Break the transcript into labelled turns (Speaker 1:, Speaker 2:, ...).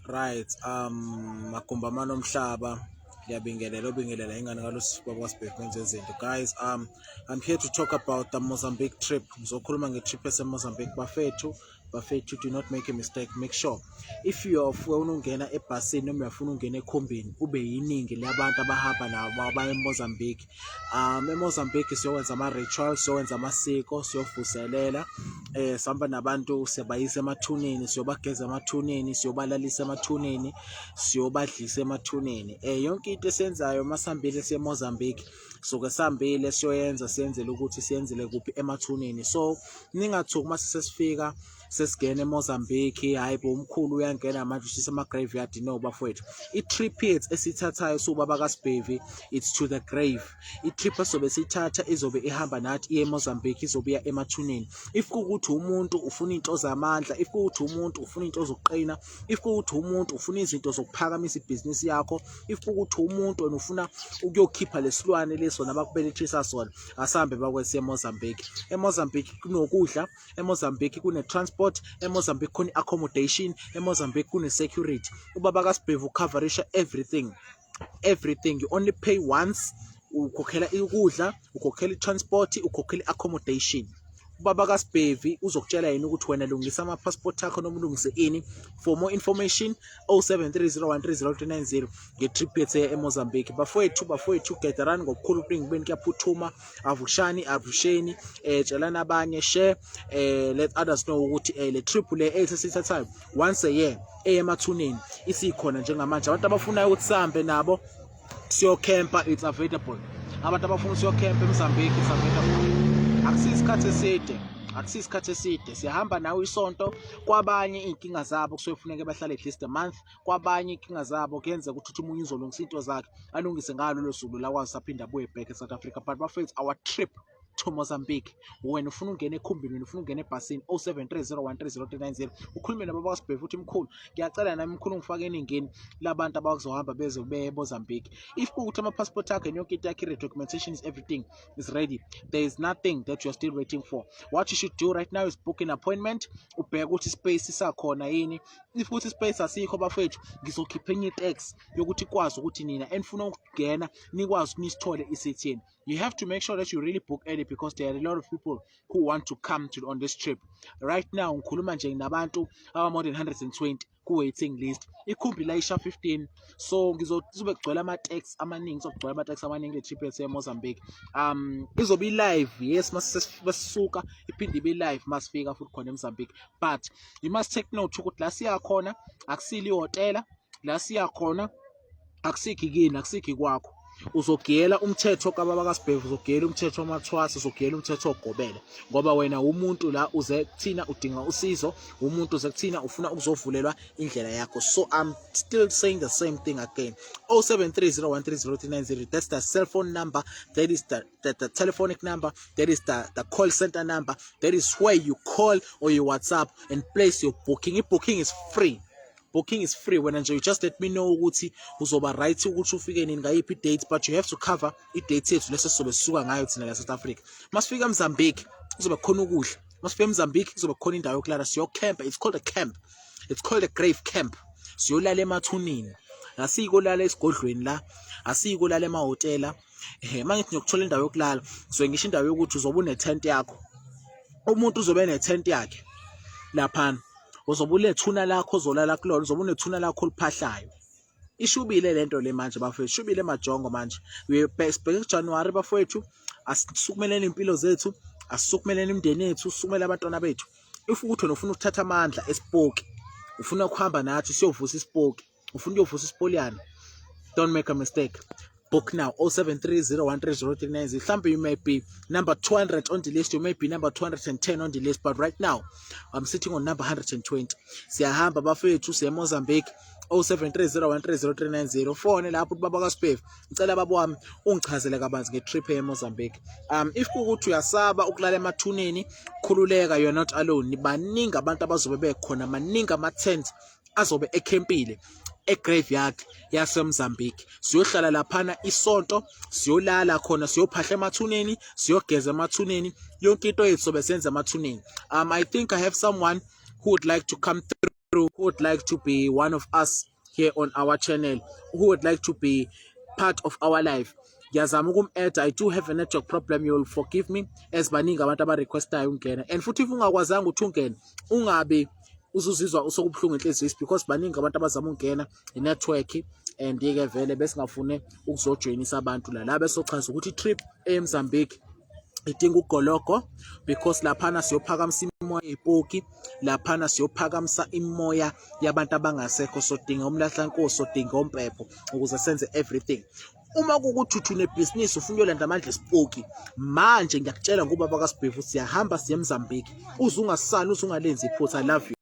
Speaker 1: Right, Makumba Manomhlaba, Yabingelela ingane kaLusifiwe kwaSibhebhe kwenze izinto. Guys, I'm here to talk about the Mozambique trip. Ngizokhuluma nge-trip yase-Mozambique. Bafethu, do not make a mistake. Make sure if you ufuna ungena ebhasini noma uyafuna ungena ekhombeni ube yiningi labantu abahamba nabo abaya eMozambique. EMozambique siyokwenza ama-rituals, siyokwenza amasiko, siyovuselela. Sihamba nabantu siyabayisa emathuneni, siyobageza emathuneni, siyobalalisa emathuneni, siyobadlisa emathuneni. Yonke into esenzayo masihambile siye eMozambique soke sihambile siyenzele ukuthi siyenzele kuphi emathuneni. So ningathuki mase sesifika sesigena eMozambique, hayi bo umkhulu uyangena manje usise ama-graveyard. No bafowethu, i-trip yethu esithathayo sobaba kaSibhebhe, it's to the grave. I-trip esobe sithatha izobe ihamba nathi iye eMozambique, izobe iya emathuneni. If kukuthi umuntu ufuna into zamandla, if kukuthi umuntu ufuna into zokuqina, if kukuthi umuntu ufuna izinto zokuphakamisa ibhizinisi yakho, if kukuthi umuntu wena ufuna ukuyokhipha lesilwane leso nabakubelethisa sona, asambe bakwesiye eMozambique. EMozambique kunokudla, eMozambique kune-transport, eMozambique kune accommodation, eMozambique kune security. Ubaba kaSibhebhe ucoverisha everything. You only pay once. Ukhokhela ukudla, ukhokhela i-transport, ukhokhela i-accommodation. Ubaba kaSibhebhe uzokutshela yini ukuthi wena lungisa ama-passport akho noma ulungise ini. For more information 0730130390 nge-trip yethu eMozambique. Bafowethu gederani ngokukhulu ukubeni kuyaphuthuma. Avusheni tshelani abanye, share, let others know ukuthi le trip le esithathayo once a year emathuneni isikhona njengamanje. Abantu abafunayo ukuthi sihambe nabo siyokempa, it's available. Abantu abafuna siyokempa eMozambique, it's available. Akusisikhathi eside siyahamba nawe isonto. Kwabanye inkinga zabo kusofuneka bahlale at least a month. Kwabanye inkinga zabo kuyenza ukuthi umunye uzolungisa into zakhe alungise ngalo lo suku lakwazi aphinda abuye back eSouth Africa. But bafethu, our trip to Mozambique, wena ufuna ungena ekhumbini, wena ufuna ungena ebhasini, 0730130390 ukhulume nababa kaSibhebhe futhi mkhulu, ngiyacela nami mkhulu ngifake eningeni labantu abazohamba beze beye eMozambique. If kuthi ama-passport akho yonke into yakho, documentation is everything is ready, there is nothing that you are still waiting for. What you should do right now is book an appointment, ubheke ukuthi space isakhona yini. If kuthi space asikho bafethu, ngizokhipha enye tax yokuthi ikwazi ukuthi nina enifuna ukungena nikwazi nisithole isithini. You have to make sure that you really book early because there are a lot of people who want to come on this trip. Right now, ngikhuluma nje nabantu more than 120 ku-waiting list. Ikhumbi layisha 15. So kuzobe kugcwele ama-tax amaningi le trip yethu eMozambique. Izobe live, yes, masisuka iphinde ibe live masifika futhi khona eMozambique. But you must take note ukuthi la siya khona akusili ihotela, la siya khona akusikho kini, akusikho kwakho. Uzogela umthetho kababa kaSibhebhe, uzogela umthetho wamathwasa, uzogela umthetho ogobela, ngoba wena umuntu la uze kuthina udinga usizo, umuntu uze kuthina ufuna ukuzovulelwa indlela yakho. So I'm still saying the same thing again. 0730130390, that's the cell phone number, that is the telephonic number, that is the call center number, that is where you call or you WhatsApp and place your booking. Booking is free. Booking is free. When you just let me know ukuthi uzoba right ukuthi ufike nini ngayiphi date, but you have to cover i-date yethu lese sobe sisuka ngayo thina la South Africa. Masifika eMozambique kuzobe khona ukudla, masifika eMozambique kuzobe khona indawo yokulala, siyocamp. It's called a camp, it's called a grave camp. Siyolala emathuneni, asiyikolala esigodlweni la, asiyikolala emahotela. Mangithi ngiyokuthola indawo yokulala, so ngisho indawo yokuthi uzobe une-tent yakho. Umuntu uzobe ne-tent yakhe laphana, uzobe ulethuna lakho ozolala kulona, uzobe unethuna lakho oliphahlayo. Ishubile lento le manje bafethu, ishubile emajongo manje. Sibheke kuJanuwari bafethu, asisukumeleni impilo zethu, asisukumeleni imindeni yethu, sukumele abantwana bethu. If ukuthi wena ufuna ukuthatha amandla eSpoke, ufuna ukuhamba nathi siyovusa iSpoke, ufuna ukuyovusa iSpoliana, don't make a mistake. Book now, 0730130390. Mhlambe you may be number 200 on the list, you may be number 210 on the list, but right now I'm sitting on number 120. Siyahamba bafethu siya eMozambique, 0730130390. Phone lapho ubaba kaSibhebhe, ngicela baba wami ungichazele kabanzi ngetrip eMozambique. If kuthi uyasaba ukulala emathuneni, khululeka, you are not alone. Nibaningi abantu abazobe bekhona, maningi ama-tent azobe ekhempile e-graveyard yaseMozambique. Siyohlala laphana isonto, siyolala khona, siyophahla emathuneni, siyogeza emathuneni, yonke into yethu sobe senza emathuneni. I think I have someone who would like to come through who would like to be one of us here on our channel, who would like to be part of our life, ngiyazama ukum-add. I do have a network problem, you will forgive me, as baningi abantu aba-requestayo ungena. And futhi if ungakwazanga ukuthi ungene, ungabe uzuzizwa usokubuhlungu inhliziyo, because baningi abantu abazama ungena i-network, and ke vele besingafune ukuzojoyinisa abantu la besochaza ukuthi i-trip eMozambique idinga ugologo, because laphana siyophakamisa imoya yepoki, laphana siyophakamisa imoya yabantu abangasekho, sodinga umlahlankosi, sodinga ompepho ukuze senze everything. Uma kukuthi unebhizinisi ufuna uyolanda amandla esipoki, manje ngiyakutshela ngubaba kaSibhevu, siyahamba siye eMozambique, uze ungasali, uze ungalenzi iphutha. I love you.